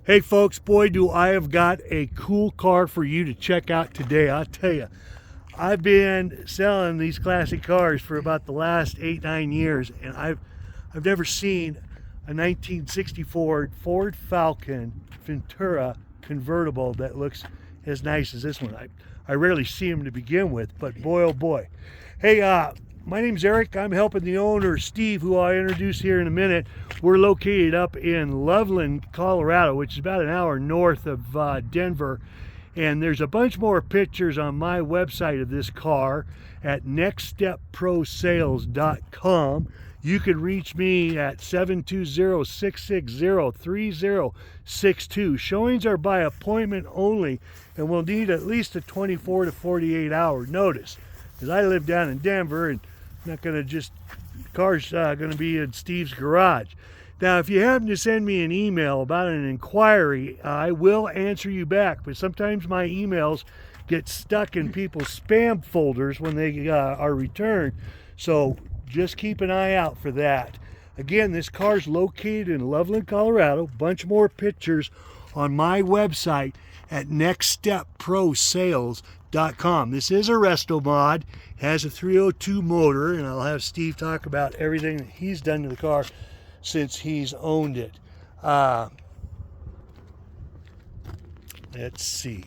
Hey folks, boy do I have got a cool car for you to check out today. I'll tell you, I've been selling these classic cars for about the last 8-9 years, and I've never seen a 1964 Ford Falcon Futura convertible that looks as nice as this one. I rarely see them to begin with, but boy oh boy. Hey, my name's Eric. I'm helping the owner, Steve, who I'll introduce here in a minute. We're located up in Loveland, Colorado, which is about an hour north of Denver. And there's a bunch more pictures on my website of this car at nextstepprosales.com. You can reach me at 720-660-3062. Showings are by appointment only, and we'll need at least a 24 to 48 hour notice. Because I live down in Denver, and I'm not going to just, the car's going to be in Steve's garage. Now, if you happen to send me an email about an inquiry, I will answer you back, but sometimes my emails get stuck in people's spam folders when they are returned, so just keep an eye out for that. Again, this car's located in Loveland, Colorado. Bunch more pictures on my website at nextstepprosales.com. This is a resto mod, has a 302 motor, and I'll have Steve talk about everything that he's done to the car since he's owned it. Let's see.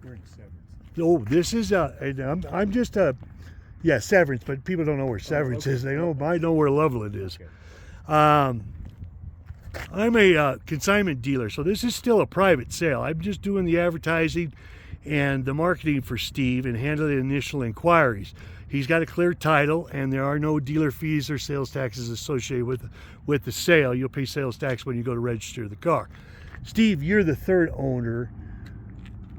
We're in Severance. Oh, this is I'm just a, yeah, Severance, but people don't know where Severance is. They know, I know where Loveland is. Okay. I'm a consignment dealer, so this is still a private sale. I'm just doing the advertising and the marketing for Steve and handling the initial inquiries. He's got a clear title, and there are no dealer fees or sales taxes associated with the sale. You'll pay sales tax when you go to register the car. Steve, you're the third owner.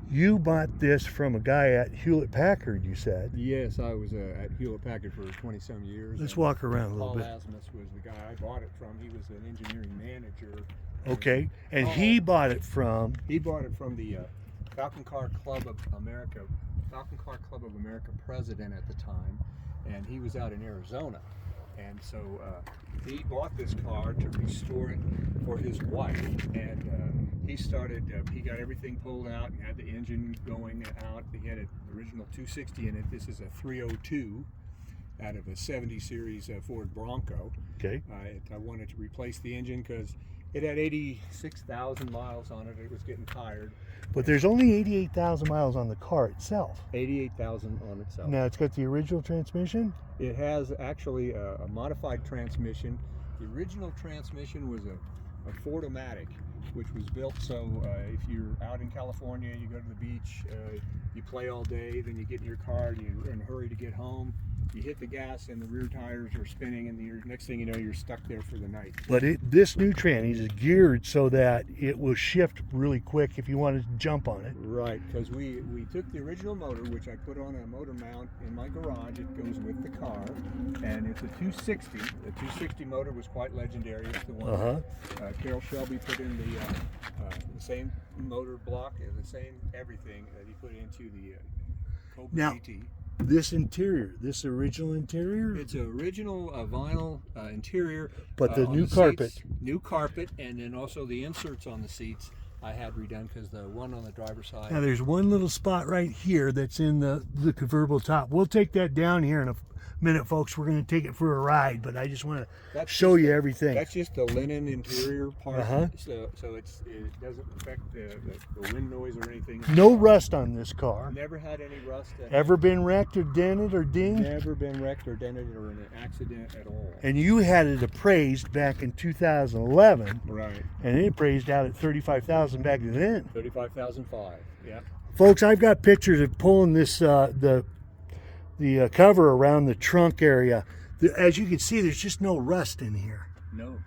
You bought this from a guy at Hewlett-Packard, you said. Yes, I was at Hewlett-Packard for 20-some years. Let's walk around a little Paul bit. Asmus was the guy I bought it from. He was an engineering manager. Okay, and he bought it from? He bought it from the Falcon Car Club of America president at the time, and he was out in Arizona. And so he bought this car to restore it for his wife, and he started, he got everything pulled out and had the engine going out. He had an original 260 in it. This is a 302 out of a 70 series Ford Bronco. Okay. I wanted to replace the engine because it had 86,000 miles on it. It was getting tired. But there's only 88,000 miles on the car itself. 88,000 on itself. Now, it's got the original transmission? It has actually a modified transmission. The original transmission was a Ford-O-Matic, which was built so if you're out in California, you go to the beach, you play all day, then you get in your car and you're in a hurry to get home. You hit the gas and the rear tires are spinning, and the next thing you know, you're stuck there for the night. But this new tranny is geared so that it will shift really quick if you want to jump on it. Right, because we took the original motor, which I put on a motor mount in my garage. It goes with the car, and it's a 260. The 260 motor was quite legendary. It's the one Carroll Shelby put in the same motor block, the same everything that he put into the Cobra GT. This interior, this original interior? It's an original vinyl interior. But the new carpet. Seats, new carpet, and then also the inserts on the seats I had redone because the one on the driver's side. Now there's one little spot right here that's in the convertible top. We'll take that down here in a minute, folks. We're going to take it for a ride, but I just want to show you everything. That's just the linen interior part, so it doesn't affect the wind noise or anything. No rust on this car. Never had any rust. Ever been wrecked or dented or dinged? Never been wrecked or dented or in an accident at all. And you had it appraised back in 2011. Right. And it appraised out at $35,000 back then. $35,500. Yeah. Folks, I've got pictures of pulling this the cover around the trunk area. As you can see, there's just no rust in here. No.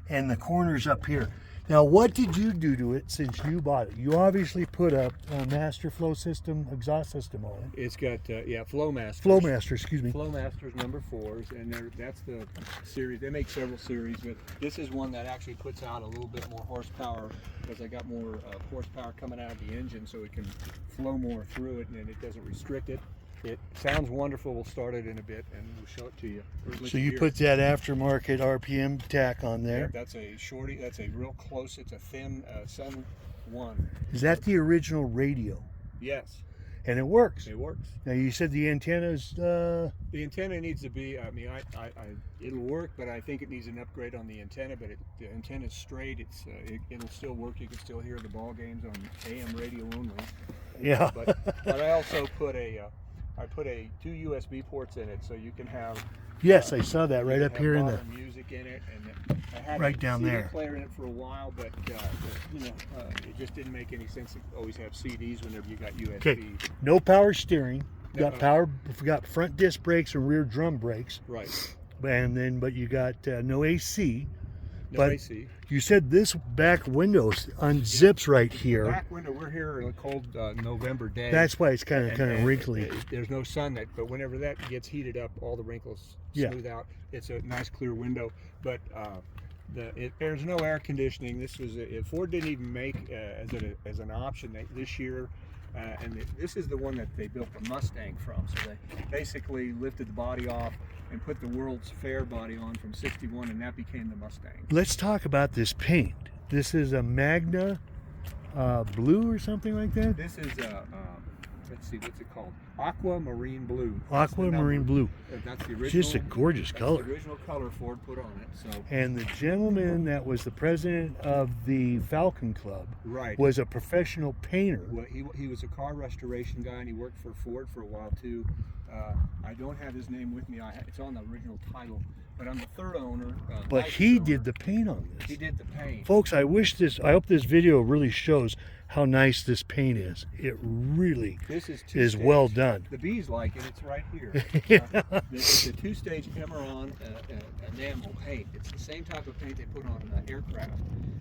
And the corners up here. Now, what did you do to it since you bought it? You obviously put a master flow system, exhaust system on it. It's got, Flowmaster. Flowmaster, excuse me. Flowmaster's #4s, and that's the series. They make several series, but this is one that actually puts out a little bit more horsepower because I got more horsepower coming out of the engine, so it can flow more through it, and it doesn't restrict it. It sounds wonderful. We'll start it in a bit and we'll show it to you. So you put that aftermarket RPM tack on there. Yeah, that's a shorty. That's a real close. It's a thin Sun 1. Is that the original radio? Yes. And it works. It works. Now you said the antenna's. The antenna needs to be. I mean, it'll work, but I think it needs an upgrade on the antenna. But the antenna's straight. It'll still work. You can still hear the ball games on AM radio only. Yeah. But I also put two USB ports in it, so you can have. Yes, I saw that right up here in the music in it, and I had right down there. Player in it for a while, but it just didn't make any sense to always have CDs whenever you got USB. Okay, no power steering. Got front disc brakes and rear drum brakes. Right. But you got no AC. No AC. You said this back window unzips right here. Back window. We're here on a cold November day. That's why it's kind of wrinkly. There's no sun, but whenever that gets heated up, all the wrinkles smooth out. It's a nice clear window, but there's no air conditioning. This was Ford didn't even make as an option this year. And this is the one that they built the Mustang from. So they basically lifted the body off and put the World's Fair body on from '61, and that became the Mustang. Let's talk about this paint. This is a Magna blue or something like that? This is let's see, what's it called? Aqua Marine Blue. Aqua Marine Blue. That's the original. Just a gorgeous color. The original color Ford put on it. So. And the gentleman that was the president of the Falcon Club was a professional painter. Well, he was a car restoration guy, and he worked for Ford for a while too. I don't have his name with me. It's on the original title, but I'm the third owner. But he did the paint on this. He did the paint. Folks, I hope this video really shows how nice this paint is. It really is well done. The bees like it. It's right here. It's a two-stage Emerald enamel paint. It's the same type of paint they put on aircraft.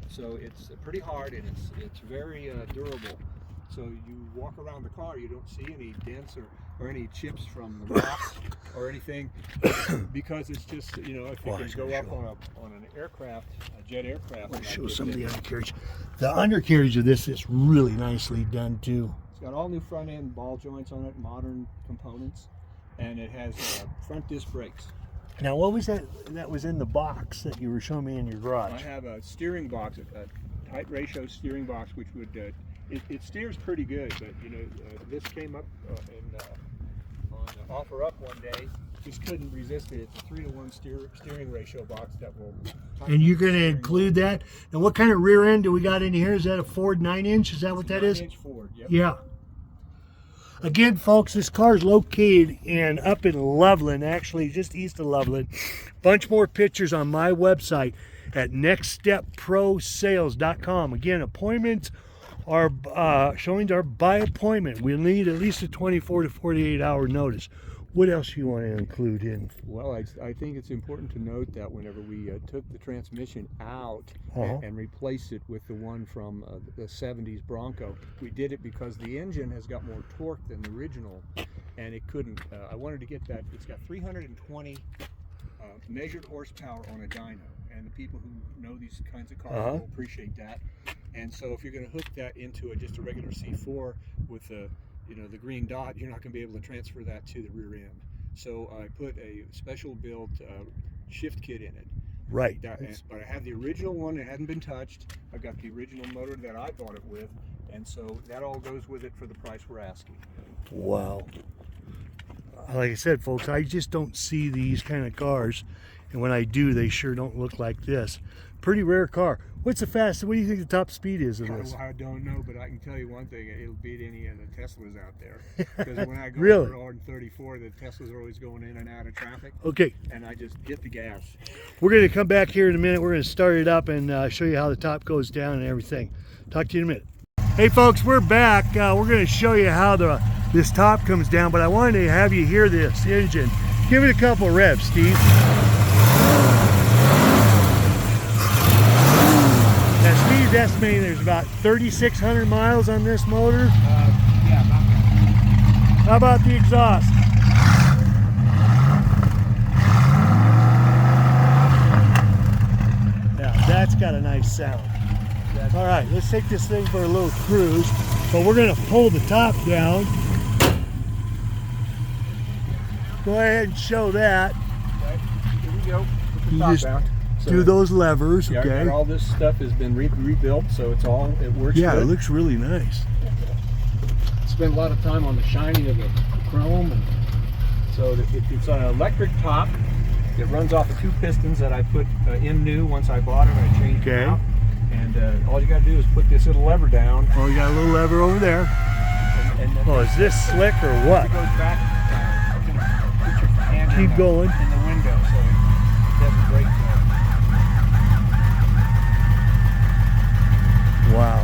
So it's pretty hard, and it's very durable. So you walk around the car, you don't see any dents or any chips from the rocks or anything, because it's just, if you can go up on an aircraft, a jet aircraft. Let's show some of the undercarriage. The undercarriage of this is really nicely done too. It's got all new front end ball joints on it, modern components, and it has front disc brakes. Now, what was that was in the box that you were showing me in your garage? I have a steering box, a tight ratio steering box, which would it steers pretty good, but this came up on offer up one day. Just couldn't resist it. It's a 3-to-1 steering ratio box that will. And you're going to include that. Now, what kind of rear end do we got in here? Is that a Ford 9-inch? Is that what that is? 9-inch Ford. Yep. Yeah. Again, folks, this car is located up in Loveland, actually just east of Loveland. Bunch more pictures on my website at nextstepprosales.com. Again, appointments showings are by appointment. We'll need at least a 24 to 48 hour notice. What else you want to include in? Well, I think it's important to note that whenever we took the transmission out and replaced it with the one from the 70s Bronco, we did it because the engine has got more torque than the original, and it couldn't. I wanted to get that. It's got 320 measured horsepower on a dyno, and the people who know these kinds of cars will appreciate that. And so if you're going to hook that into just a regular C4 with the green dot, you're not going to be able to transfer that to the rear end. So I put a special built shift kit in it. Right. But I have the original one. It hadn't been touched. I've got the original motor that I bought it with, and so that all goes with it for the price we're asking. Wow. Like I said, folks, I just don't see these kind of cars, and when I do, they sure don't look like this. Pretty rare car. What's the fastest? What do you think the top speed is of this? I don't know, but I can tell you one thing: it'll beat any of the Teslas out there. Because when I go Really? over 34, the Teslas are always going in and out of traffic. Okay. And I just hit the gas. We're going to come back here in a minute. We're going to start it up and show you how the top goes down and everything. Talk to you in a minute. Hey, folks, we're back. We're going to show you how this top comes down, but I wanted to have you hear this engine. Give it a couple revs, Steve. Now, Steve's estimating there's about 3,600 miles on this motor. Yeah, about that. How about the exhaust? Yeah, that's got a nice sound. All right, let's take this thing for a little cruise. But we're going to pull the top down. go ahead and show that. Okay, here we go. Put the You top just down. So, do those levers, yeah, okay? all this stuff has been rebuilt, so it works Yeah, good. it looks really nice. Spend a lot of time on the shining of the chrome, and so it's an electric top. It runs off of 2 pistons that I put in new once I bought it. I changed it out, and all you got to do is put this little lever down. Oh, you got a little lever over there. And Oh, is this slick or what? It goes back. You can put your hand Keep going. in the window, so it doesn't break. Wow.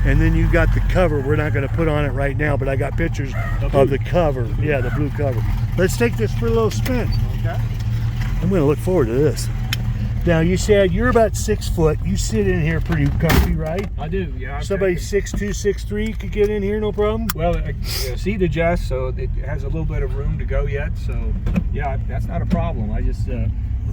And then you got the cover. We're not going to put on it right now, but I got pictures of the cover. Yeah, the blue cover. Let's take this for a little spin. Okay. I'm going to look forward to this. Now, you said you're about 6 foot. You sit in here pretty comfy, right? I do, yeah. Somebody 6'2", 6'3" could get in here, no problem? Well, seat adjusts, so it has a little bit of room to go yet. So, yeah, that's not a problem. I just,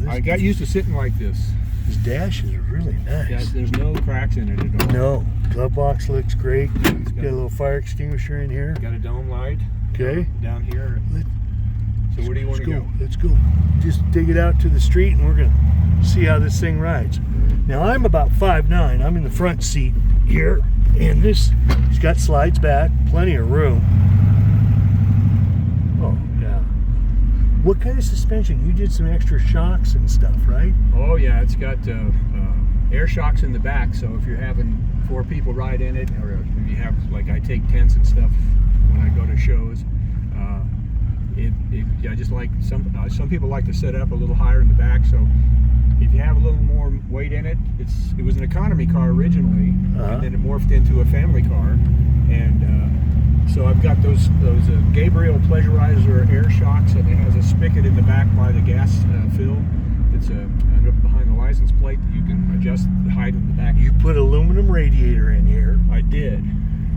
I got used to sitting like this. This dash is really nice. Yeah, there's no cracks in it at all. No. Glove box looks great. It's got a little fire extinguisher in here. Got a dome light. Okay. Down here. So where do you want to go? Let's go. Just dig it out to the street and we're going to see how this thing rides. Now I'm about 5'9". I'm in the front seat here, and it's got slides back, plenty of room. Oh, yeah. What kind of suspension? You did some extra shocks and stuff, right? Oh, yeah. It's got air shocks in the back, so if you're having 4 people ride in it, or if you have, like I take tents and stuff when I go to shows, I just like some people like to set up a little higher in the back, so if you have a little more weight in it, it was an economy car originally, and then it morphed into a family car, and so I've got those Gabriel Pleasurizer air shocks, and it has a spigot in the back by the gas fill. It's behind the license plate that you can adjust the height of the back. You put aluminum radiator in here. I did.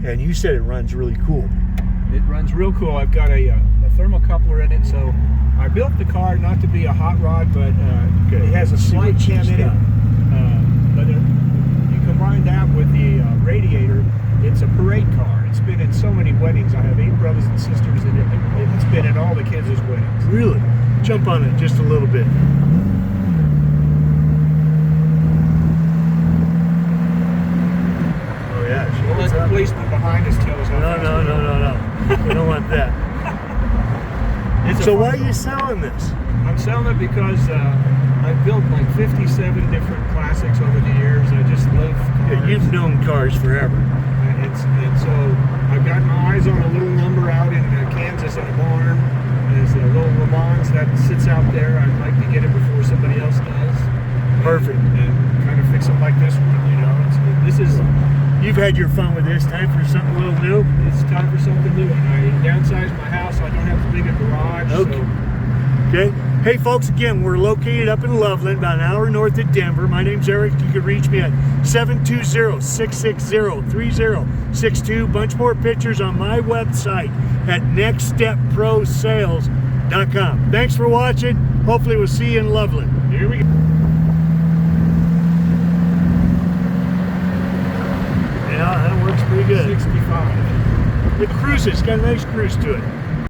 And you said it runs really cool. It runs real cool. I've got a thermocoupler in it, so I built the car not to be a hot rod, but it has a slide cam in it. But you combine that with the radiator, it's a parade car. It's been in so many weddings. I have 8 brothers and sisters, and it's been in all the kids' weddings. Really? Jump on it just a little bit. Oh yeah. Don't let the policeman behind us tell us how fast No. We don't want that. So why are you selling this? I'm selling it because I've built like 57 different classics over the years. I just love cars. Yeah, you've known cars forever. And so I've got my eyes on a little number out in Kansas in a barn. There's a little Le Mans that sits out there. I'd like to get it before somebody else does. Perfect. And kind of fix them like this one, you know. You've had your fun with this. Time for something a little new? It's time for something new. I downsized my house, so I don't have to dig a garage. Okay. Okay. Hey folks, again, we're located up in Loveland, about an hour north of Denver. My name's Eric. You can reach me at 720-660-3062. Bunch more pictures on my website at nextstepprosales.com. Thanks for watching. Hopefully we'll see you in Loveland. Here we go. Yeah, that works pretty good. 65. It cruises. Got a nice cruise to it.